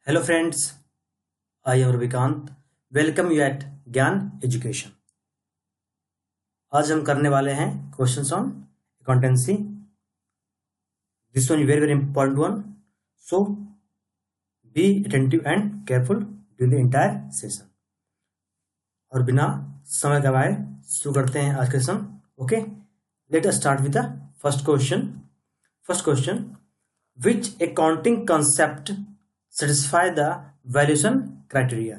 Hello friends, I am Ravikant. Welcome you at Gyan education. आज हम करने वाले हैं questions on accountancy. This one very very important one, so be attentive and careful during the entire session. और बिना समय गवाए शुरू करते हैं आज का session. Okay, let us start with the first question. First question, which accounting concept satisfy the valuation criteria?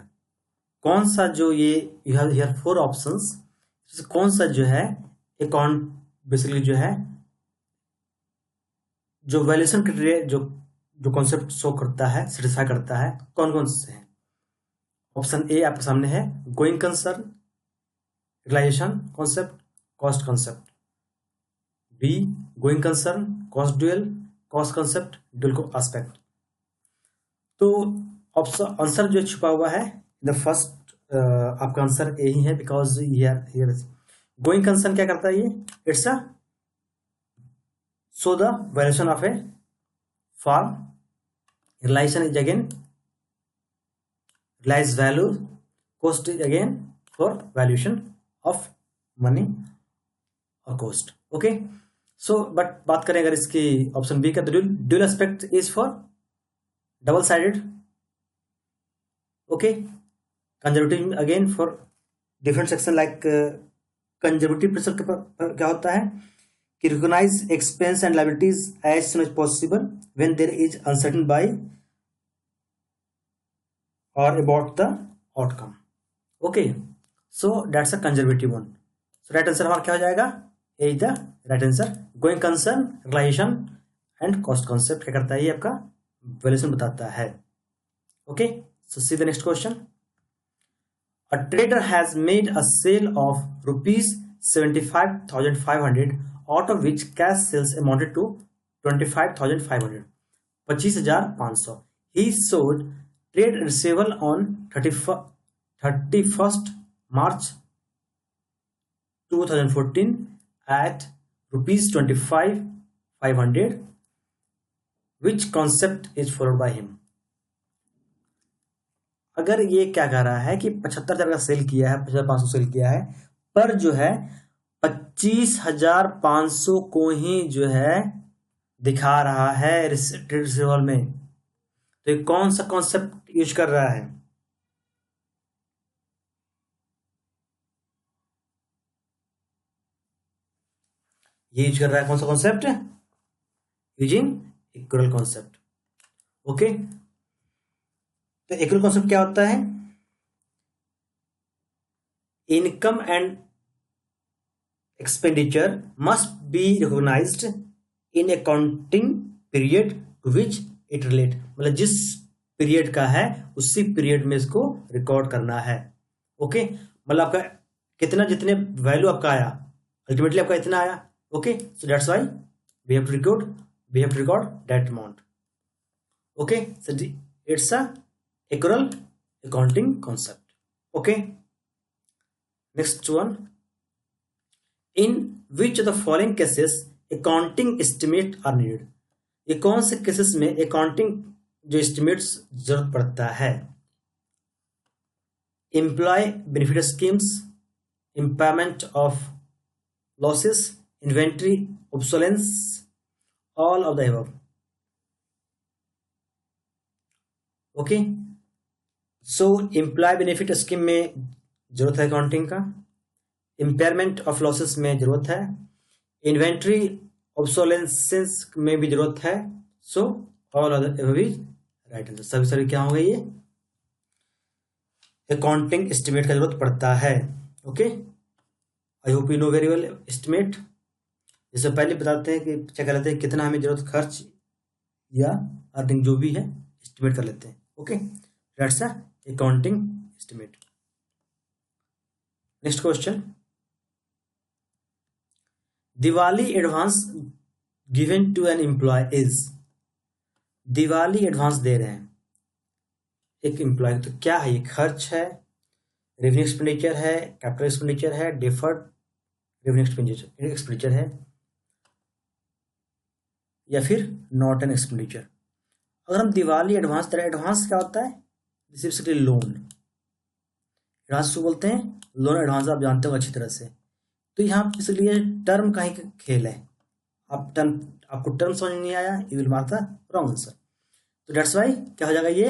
कौन सा जो ये you have here four options, कौन सा जो है अकाउंट बेसिकली जो है जो वैल्यूएशन क्राइटेरिया जो कॉन्सेप्ट शो करता है, सेटिस्फाई करता है, कौन कौन से हैं? ऑप्शन ए आपके सामने है going concern, realisation concept, cost concept. B going concern, cost dual, cost concept, dual aspect. तो ऑप्शन आंसर जो छुपा हुआ है द फर्स्ट आपका आंसर ए ही है, बिकॉज हियर गोइंग कंसर्न क्या करता है? ये it's a show the valuation of a form. Realisation is again realise value, cost is again for valuation of money और कॉस्ट। ओके, सो बट बात करें अगर इसकी ऑप्शन बी का, तो dual aspect is for double sided. Okay, conservative again for different section like conservative principle क्या होता है कि recognize expense and liabilities as soon as possible when there is uncertain by or about the outcome. Okay, so that's a conservative one. So right answer हमारा क्या हो जाएगा? A is the right answer. Going concern, realization and cost concept क्या करता है? ये आपका valuation बताता है। Okay, so see the next question. A trader has made a sale of ₹75,500 out of which cash sales amounted to 25,500, 25,500। He sold trade receivable on 31st March 2014 at ₹25,500. Which concept is followed by him? अगर ये क्या कह रहा है कि 75,000 का cell किया है, 75,500 सेल किया है, पर जो है 25,500 को ही जो है दिखा रहा है रिसीवेबल में, तो ये कौन सा कॉन्सेप्ट यूज कर रहा है? ये यूज कर रहा है कौन सा concept? Using accrual concept. Okay, तो इक्वल कॉन्सेप्ट क्या होता है? Income and expenditure must be recognised in accounting period to which it relate. मतलब जिस पीरियड का है उसी पीरियड में इसको रिकॉर्ड करना है। ओके, मतलब आपका कितना, जितने वैल्यू आपका आया, अल्टीमेटली आपका इतना आया। Okay, so that's why we have to record that amount. Okay, so it's a accrual accounting concept. Okay, next one, in which of the following cases accounting estimate are needed? ये कौन से cases में accounting जो estimates जरूरत पड़ता है? Employee benefit schemes, impairment of losses, inventory obsolescence, all of the above. Okay, so employee benefit scheme में जरूरत है अकाउंटिंग का, इम्पेयरमेंट ऑफ लॉसेस में जरूरत है, इन्वेंट्री ऑब्सोलेंसेस में भी जरूरत है। So all of the above is right answer. सभी क्या हो गई? ये अकाउंटिंग एस्टिमेट का जरूरत पड़ता है। Okay, I hope you know very well estimate. जैसे पहले बताते हैं कि क्या कर लेते हैं, कितना हमें जरूरत खर्च या अर्निंग जो भी है एस्टिमेट कर लेते हैं। Okay, that's a accounting estimate. Next question, Diwali advance given to an employee is. Diwali advance दे रहे हैं एक एम्प्लॉय, तो क्या है? ये खर्च है, रेवेन्यू एक्सपेंडिचर है, कैपिटल एक्सपेंडिचर है, डिफर्ड रेवेन्यू एक्सपेंडिचर है, या फिर नॉट एन एक्सपेंडिचर? अगर हम दिवाली एडवांस दे रहे हैं, एडवांस क्या होता है? This is basically loan. Advance उसको बोलते हैं, लोन एडवांस आप जानते हो अच्छी तरह से। तो यहाँ इसलिए टर्म का ही खेल है। आप टर्म, आपको टर्म समझ नहीं आया, you will mark the wrong answer. तो डेट्स वाई क्या हो जाएगा ये,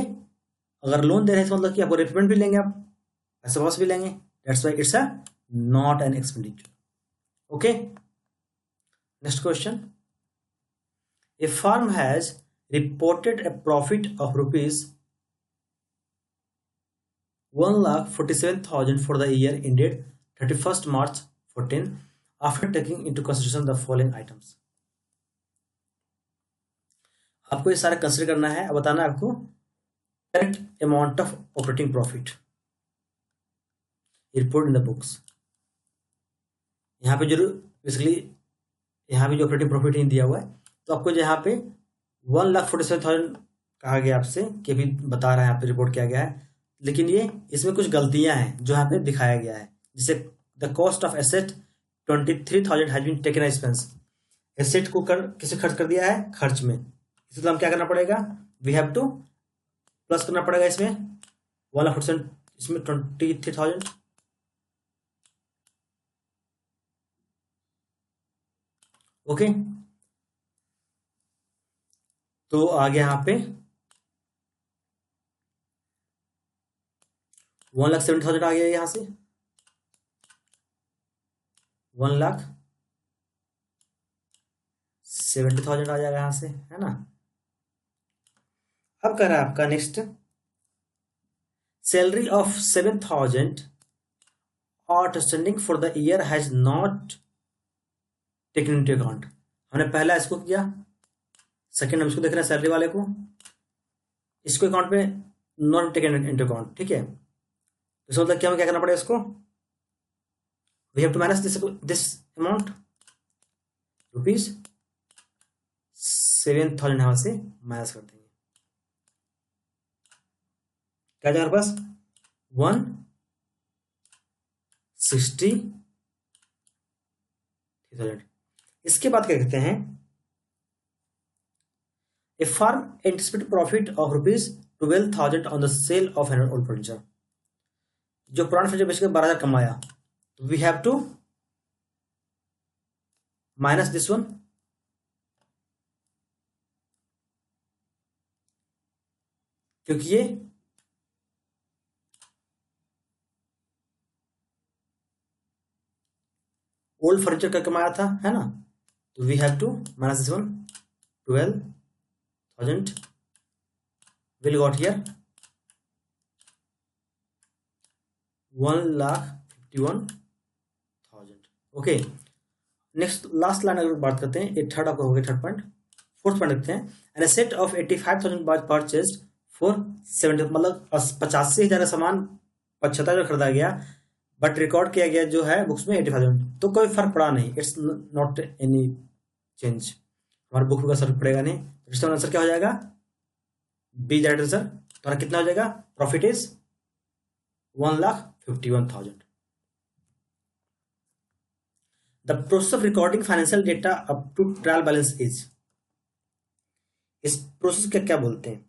अगर लोन दे रहे हैं तो मतलब कि आपको रिपेमेंट भी लेंगे, आप पैसे वापस भी लेंगे, that's why it's a not an expenditure. Okay, next question. A firm has reported a profit of rupees 1,47,000 for the year ended 31st March 14 after taking into consideration the following items। आपको ये सारा consider करना है, अब बताना है आपको correct amount of operating profit report in the books. यहाँ पे जो बेसिकली यहाँ पे जो ऑपरेटिंग प्रॉफिट ही दिया हुआ है, तो आपको जो यहाँ पे 1,47,000 कहा गया आपसे कि अभी बता रहा है, यहाँ पे रिपोर्ट किया गया है, लेकिन ये इसमें कुछ गलतियां हैं जो यहाँ पे दिखाया गया है। जैसे the cost of asset 23,000 has been taken expense. Asset को किसे खर्च कर दिया है? खर्च में। इसलिए हम क्या करना पड़ेगा? वी हैव टू प्लस करना पड़ेगा इसमें 1,47,000, इसमें 23,000। ओके, तो आगे यहाँ पे 1,70,000 आ गया यहाँ से, 1,70,000 आ जाएगा यहाँ से, है ना। अब कर रहा है आपका next, salary of 7,000 outstanding for the year has not taken into account. हमने पहला इसको किया, सेकंड हम इसको देख रहे हैं सैलरी वाले को, इसको अकाउंट में नॉट टेकन इनटू अकाउंट, ठीक है। इसका मतलब क्या, हमें क्या करना पड़ेगा इसको, we have to minus this amount rupees 7,000 यहां से माइनस कर देंगे, क्या जाएगा हमारे पास 160,000। इसके बाद क्या कहते हैं, a firm anticipated profit of rupees 12,000 on the sale of an old furniture. जो पुराना फर्नीचर बेचकर 12,000 कमाया, we have to minus this one, क्योंकि ये ओल्ड फर्नीचर का कमाया था, है ना। तो we have to minus this one 12,000 will got here 1,51,000। Okay, next last line अगर बात करते हैं, ये थर्ड आपका हो गया, थर्ड पॉइंट। फोर्थ पॉइंट देखते हैं, an asset of 85,000 by purchased for 70, मतलब 85,000 का सामान 75,000 खरीदा गया, बट रिकॉर्ड किया गया जो है बुक्स में 85,000, तो कोई फर्क पड़ा नहीं, इट्स नॉट एनी चेंज, हमारे बुक का फर्क पड़ेगा नहीं। तो इसका आंसर क्या हो जाएगा, बी दैट आंसर। तो कितना हो जाएगा, profit is 1,51,000। The process of recording financial data up to trial balance is, इस प्रोसेस का क्या बोलते हैं,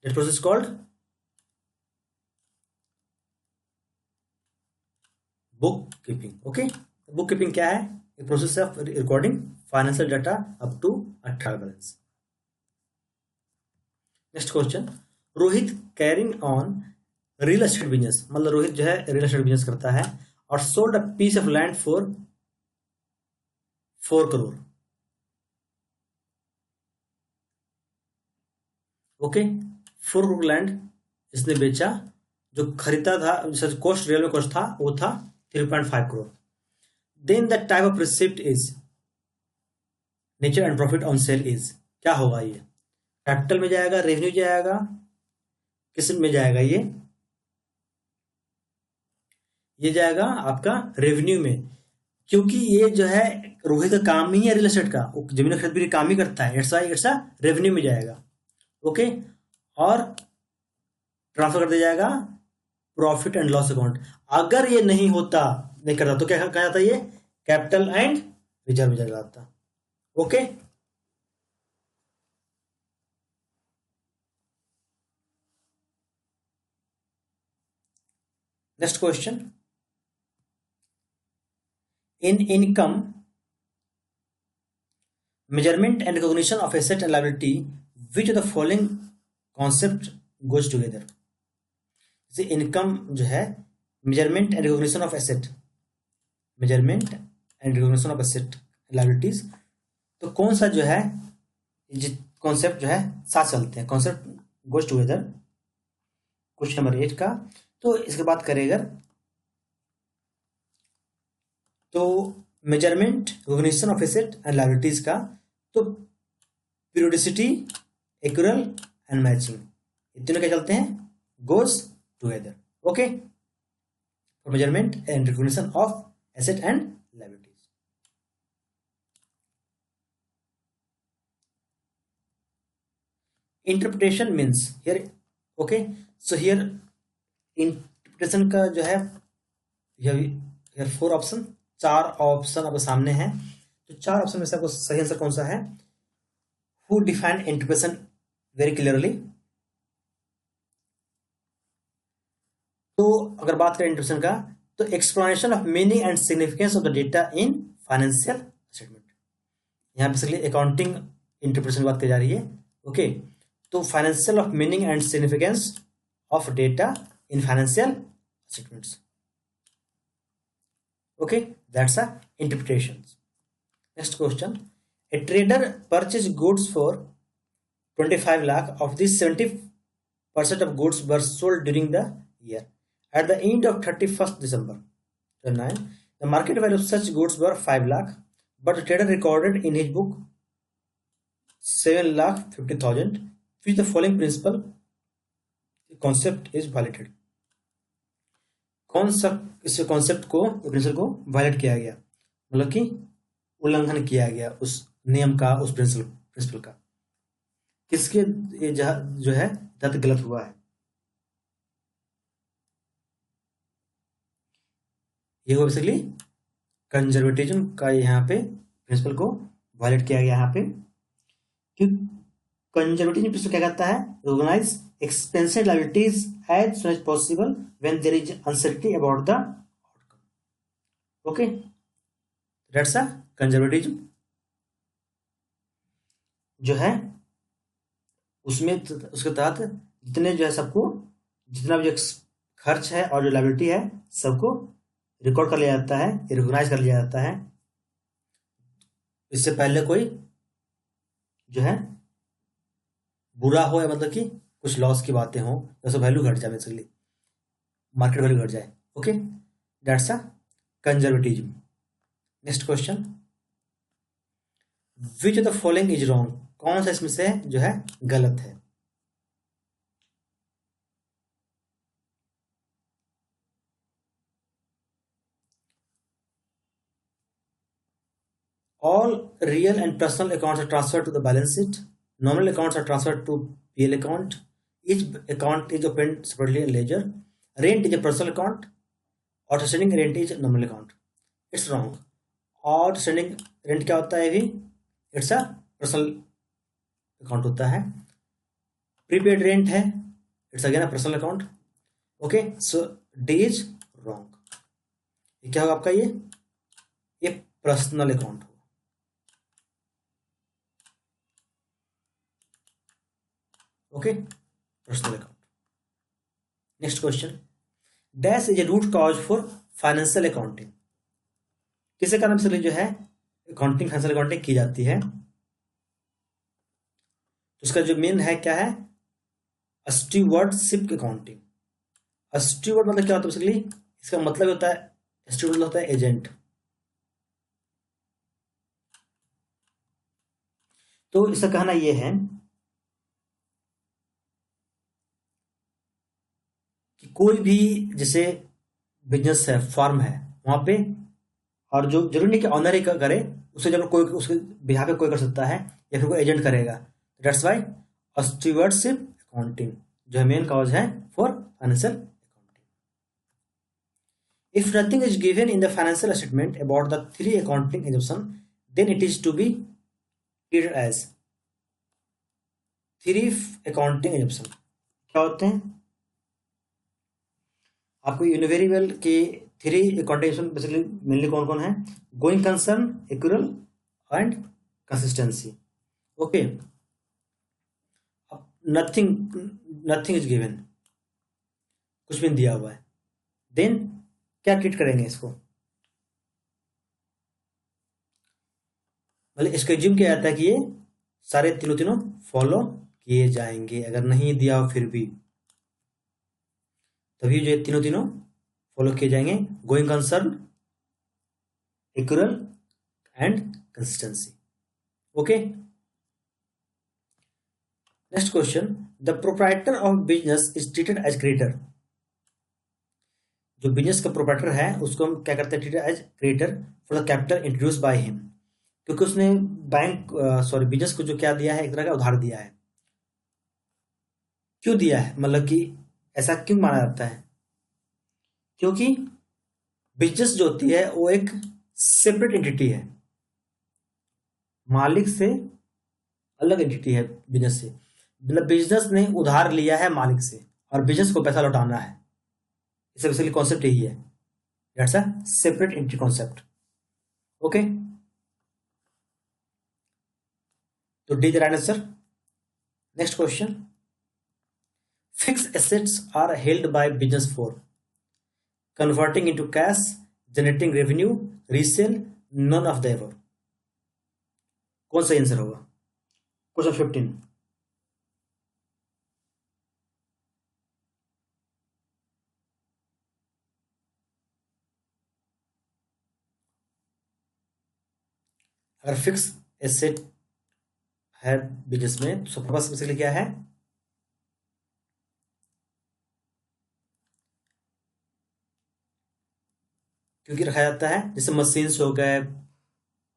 that process called bookkeeping. Okay, bookkeeping क्या है, a process of recording financial data up to a trial balance. Next question, Rohit carrying on real estate business, मतलब रोहित जो है रियल एस्टेट बिजनेस करता है और sold a piece of land for 4 crore. Okay, 4 crore land इसने बेचा, जो खरीदा था, कॉस्ट रियल में कॉस्ट था वो था 3.5 crore. Then the type of receipt is nature and profit on sale is, क्या होगा ये, कैपिटल में जाएगा, रेवेन्यू जाएगा, किस में जाएगा, ये जाएगा आपका रेवेन्यू में, क्योंकि ये जो है रोहित का काम ही है रियल एस्टेट का, वो जमीन खरीद बिक्री काम ही करता है, इट्स रेवेन्यू में जाएगा। ओके, और ट्रांसफर कर दिया जाएगा प्रॉफिट एंड लॉस अकाउंट। अगर ये नहीं होता, नहीं करता, तो क्या कहा जाता, ये कैपिटल एंड रिजर्व में चला जाता। Okay, next question, in income measurement and recognition of asset and liability, which of the following concept goes together? जैसे इनकम जो है, measurement and recognition of asset, measurement and recognition of asset liabilities, तो कौन सा जो है concept जो है साथ चलते हैं, concept goes together, question number 8 का। तो इसके बात करेगा तो measurement recognition of asset and liabilities का, तो पीरियोडिसिटी, एक्यूरल एंड मैचिंग, ये तीनों क्या चलते हैं, goes together. Okay, for measurement and recognition of asset and liabilities. Interpretation means here, okay, so here interpretation का जो है, हियर 4 ऑप्शन, 4 ऑप्शन आपके सामने हैं। तो 4 ऑप्शन में से आपको सही आंसर कौन सा है? Who define interpretation very clearly. तो अगर बात करें इंटरप्रिटेशन का, तो explanation of meaning and significance of the data in financial statement, यहाँ बेसिकली अकाउंटिंग इंटरप्रिटेशन बात की जा रही है। ओके, तो financial of meaning and significance of data in financial statements. Okay, that's a interpretation. Next question. A trader purchased goods for 25 lakh. Of these, 70% of goods were sold during the year. At the end of 31st December 2009, the market value of such goods were 5 lakh, but the trader recorded in his book 7 lakh 50,000. Which the following principle concept is violated? कौन सा इस concept को, principal को violet किया गया, मतलब कि उल्लंघन किया गया उस नियम का, उस प्रिंसिपल का, किसके ये जो है तथ्य गलत हुआ है? ये हो बेसिकली कंजर्वेटिज्म का यहाँ पे प्रिंसिपल को वायलेट किया गया यहाँ पे। कि कंजर्वेटिज्म प्रिंसिपल क्या कहता है? Recognise expensive liabilities as soon as possible when there is uncertainty about the outcome. Okay, that's a conservatism जो है, उसमें उसके तहत जितने जो है सबको, जितना भी खर्च है और जो लायबिलिटी है सबको रिकॉर्ड कर लिया जाता है, रिकॉग्नाइज कर लिया जाता है, इससे पहले कोई जो है बुरा हो, या मतलब कि कुछ लॉस की बातें हो, जैसे वैल्यू घट जाए, बेसिकली मार्केट वैल्यू घट जाए। Okay, that's a conservatism. Next question, which of the following is wrong, कौन सा इसमें से जो है गलत है? All real and personal accounts are transferred to the balance sheet. Nominal accounts are transferred to PL account. Each account is opened separately in ledger. Rent is a personal account. Outstanding rent is a nominal account. It's wrong. Outstanding rent क्या होता है? भी it's a personal account होता है। Prepaid rent है, it's again a personal account. Okay, so D is wrong. ये क्या होगा आपका? ये पर्सनल अकाउंट होगा। Okay, personal account. Next question, dash is a root cause for financial accounting, किसी कारण से जो है अकाउंटिंग, फाइनेंशियल अकाउंटिंग की जाती है, तो उसका जो मेन है क्या है? Stewardship accounting. स्टीवर्ड मतलब क्या होता है? बेसिकली इसका मतलब होता है, स्टीवर्ड मतलब होता है एजेंट। तो इसका कहना यह है कि कोई भी जैसे बिजनेस है, फर्म है, वहां पे, और जो जरूरी नहीं कि ऑनर ही करे, उसे जब कोई उसके बिहाफ पे कोई कर सकता है, या फिर कोई एजेंट करेगा। दैट्स वाई स्टीवर्डशिप अकाउंटिंग जो है मेन कॉज है for financial accounting. If nothing is given in the financial statement about the 3 accounting assumption, then it is to be treated as 3 accounting assumption. क्या होते हैं? आपको यूनिवेरिएबल के 3 condition basically mainly कौन कौन है? Going concern, equal and consistency. Okay, nothing nothing is given, कुछ भी नहीं दिया हुआ है, देन क्या ट्रीट करेंगे इसको? मतलब इसको एज्यूम किया जाता है कि ये सारे तीनों तीनों फॉलो किए जाएंगे। अगर नहीं दिया हो फिर भी, तभी जो तीनों तीनों फॉलो किए जाएंगे, going concern, equal and consistency. Okay, next question, the proprietor of business is treated as creator. जो बिजनेस का प्रोप्राइटर है उसको हम क्या करते हैं? Treated as creator for the capital introduce by him, क्योंकि उसने बिजनेस को जो क्या दिया है, एक तरह का उधार दिया है। क्यों दिया है, मतलब कि ऐसा क्यों माना जाता है? क्योंकि बिजनेस जो होती है वो एक सेपरेट एंटिटी है, मालिक से अलग एंटिटी है बिजनेस से। मतलब बिजनेस ने उधार लिया है मालिक से और बिजनेस को पैसा लौटाना है। इसे बेसिकली कॉन्सेप्ट यही है, that's a separate entity concept. Okay, तो D the right answer. Next question, fixed assets are held by business for converting into cash, generating revenue, resale, none of the above. कौन सा answer होगा? Question 15। अगर fix asset है business में तो purpose basically क्या है? क्योंकि रखा जाता है, जैसे मशीन्स हो गए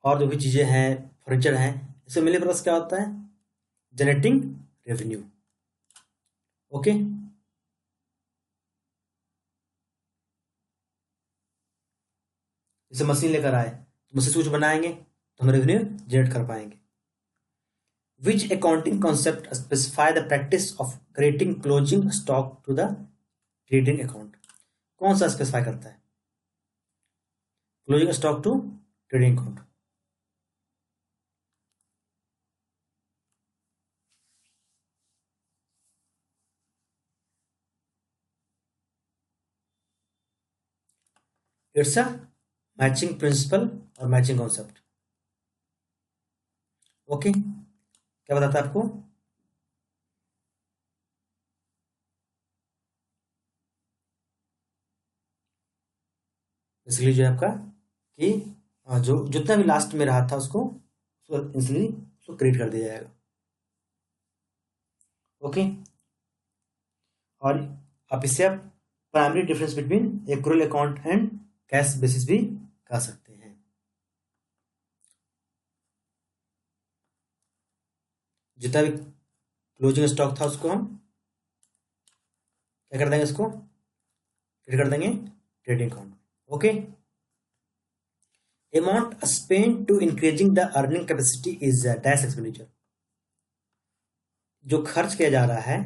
और जो भी चीजें हैं, फर्नीचर हैं, इससे मिले पर्पस क्या होता है? Generating revenue. ओके, जैसे मशीन लेकर आए तो मशीन से कुछ बनाएंगे तो हम रेवेन्यू जनरेट कर पाएंगे। Which accounting concept specify the practice of creating closing stock to the trading account? कौन सा स्पेसिफाई करता है closing stock to trading account? It's a matching principle और मैचिंग कॉन्सेप्ट। ओके, क्या बताता है आपको? इसलिए जो है आपका कि जो जितना भी लास्ट में रहा था उसको इसलिए उसको क्रिएट कर दिया जाएगा। ओके, और आप इससे आप primary difference between accrual account and cash basis भी कह सकते हैं। जितना भी क्लोजिंग स्टॉक था उसको हम क्या कर देंगे? इसको क्रिएट कर देंगे trading account. Okay, amount spend to increasing the earning capacity is dash expenditure. जो खर्च किया जा रहा है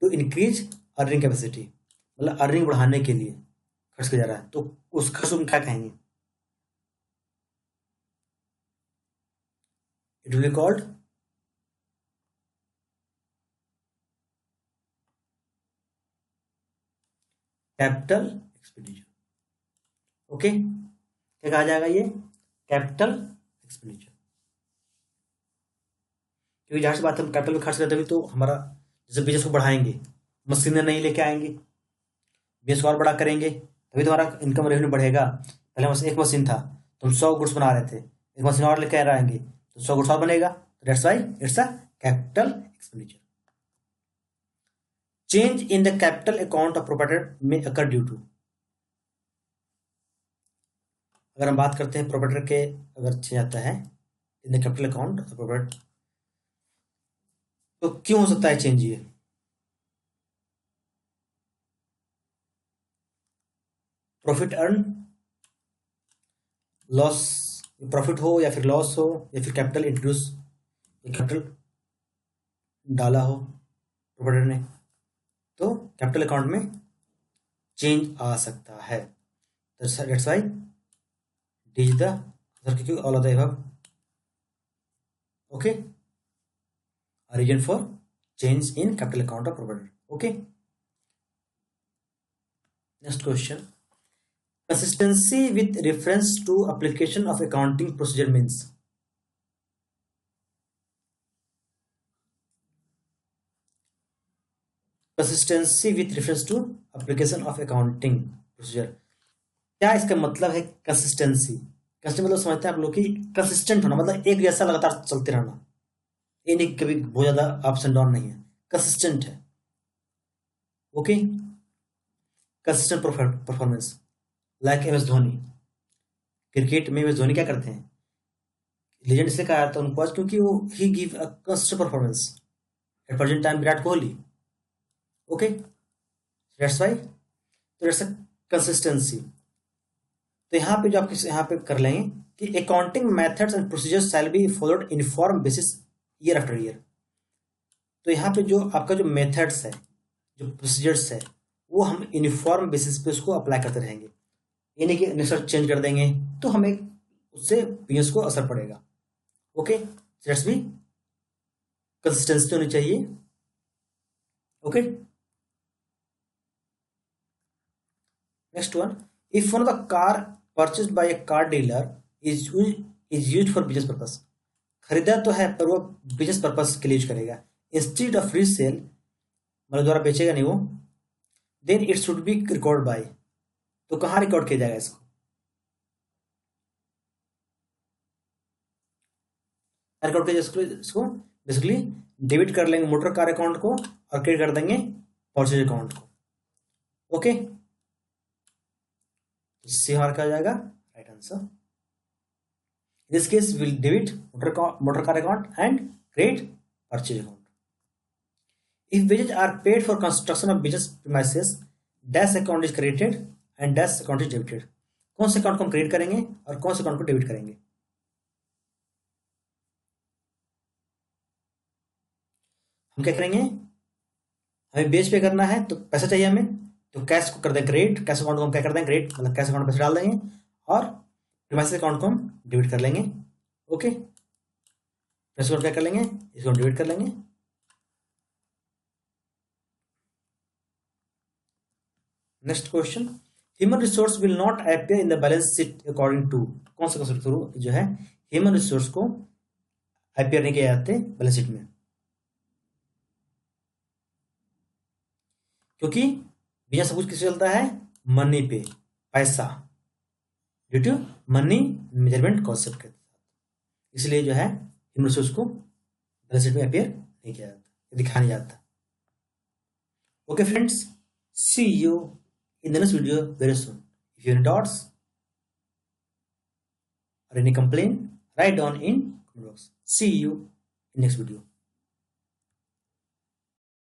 टू इंक्रीज अर्निंग कैपेसिटी, मतलब अर्निंग बढ़ाने के लिए खर्च किया जा रहा है, तो उस खर्च को क्या कहेंगे? It will be called capital expenditure. Okay, क्या कहा जाएगा? ये कैपिटल एक्सपेंडिचर। क्योंकि जहां से बात हम कैपिटल में खर्च करते हैं तो हमारा जैसे बिजनेस को बढ़ाएंगे, मशीनें नहीं लेके आएंगे, बिजनेस को और बड़ा करेंगे, तभी तुम्हारा इनकम रेवेन्यू बढ़ेगा। पहले बस एक मशीन था, तुम 100 गुड्स बना रहे थे, एक मशीन और लेके आएंगे तो 100 गुड्स और बनेगा। That's why it's a capital expenditure. Change in the capital account of proprietor में अकर ड्यू टू। अगर हम बात करते हैं प्रोप्राइटर के, अगर चेंज आता है in the capital account of proprietor, तो क्यों हो सकता है चेंज? ये प्रॉफिट अर्न, लॉस, प्रॉफिट हो या फिर लॉस हो, या फिर कैपिटल इंट्रोड्यूस, कैपिटल डाला हो प्रोप्राइटर ने, तो कैपिटल अकाउंट में चेंज आ सकता है। That's why D is the answer, क्योंकि all of the above. Okay, reason for change in capital account of provident. Okay, next question, consistency with reference to application of accounting procedure means। consistency with reference to application of accounting procedure, क्या इसका मतलब है? Consistency, consistent मतलब समझते हैं आप लोग कि कंसिस्टेंट होना मतलब एक जैसा लगातार चलते रहना, ये नहीं कभी बहुत ज्यादा अप्स एंड डाउन नहीं है, कंसिस्टेंट है। Okay, consistent performance, like M S Dhoni. Cricket में एम एस धोनी क्या करते हैं? लेजेंड इसलिए कहा जाता है उनको आज क्योंकि वो he give a consistent performance. At present time Virat Kohli. Okay, that's why, तो दैट्स अ कंसिस्टेंसी। तो यहाँ पे जो आप यहाँ पे कर लेंगे कि accounting methods and procedures shall be followed uniform basis year after year. तो यहाँ पे जो आपका जो मेथड्स है, जो प्रोसीजर्स है, वो हम यूनिफॉर्म बेसिस पे उसको अप्लाई करते रहेंगे, ये नहीं कि नेक्स्ट ईयर चेंज कर देंगे तो हमें उससे बिजनेस को असर पड़ेगा। ओके, लेट्स बी कंसिस्टेंसी होनी चाहिए। Okay, next one, if one of the car purchased bye A car dealer is used for business purpose, खरीदा तो है पर वो बिजनेस पर्पस के लिए यूज करेगा, इंस्टीड ऑफ रीसेल मतलब द्वारा बेचेगा नहीं वो, then it should be record by, तो कहाँ रिकॉर्ड किया जाएगा इसको? रिकॉर्ड किया जाएगा इसको बेसिकली डेबिट कर लेंगे मोटर कार अकाउंट को और क्रेडिट कर देंगे परचेज अकाउंट को। ओके, सी हमारा क्या हो जाएगा? Right answer. In this case, we'll debit motor car account and credit purchase account. If wages are paid for construction of business premises, dash account is credited and dash account is debited. कौन से account को हम credit करेंगे और कौन से account को debit करेंगे? हम क्या करेंगे? हमें बेच पे करना है तो पैसा चाहिए हमें, तो कैश को कर दें क्रेडिट, कैश अकाउंट को हम क्या कर दें क्रेडिट, मतलब कैश अकाउंट में पैसे डाल देंगे और प्रीमाइसेस अकाउंट को हम डेबिट कर लेंगे। ओके, इसको क्या कर लेंगे? इसको हम डेबिट कर लेंगे। Next question, human resource will not appear in the balance sheet according to, कौन सा कंसेप्ट थ्रू जो है ह्यूमन रिसोर्स को अपीयर नहीं किए जाते बैलेंस शीट में? क्योंकि बिजनेस सब कुछ किससे चलता है? मनी पे, पैसा, due to money measurement concept के साथ, इसलिए जो है ह्यूमन रिसोर्स को बैलेंस शीट में अपीयर नहीं किया जाता, दिखाया नहीं जाता। Okay friends, see you in the next video very soon. If you have any doubts or any complaint, write down in comment box. See you in next video.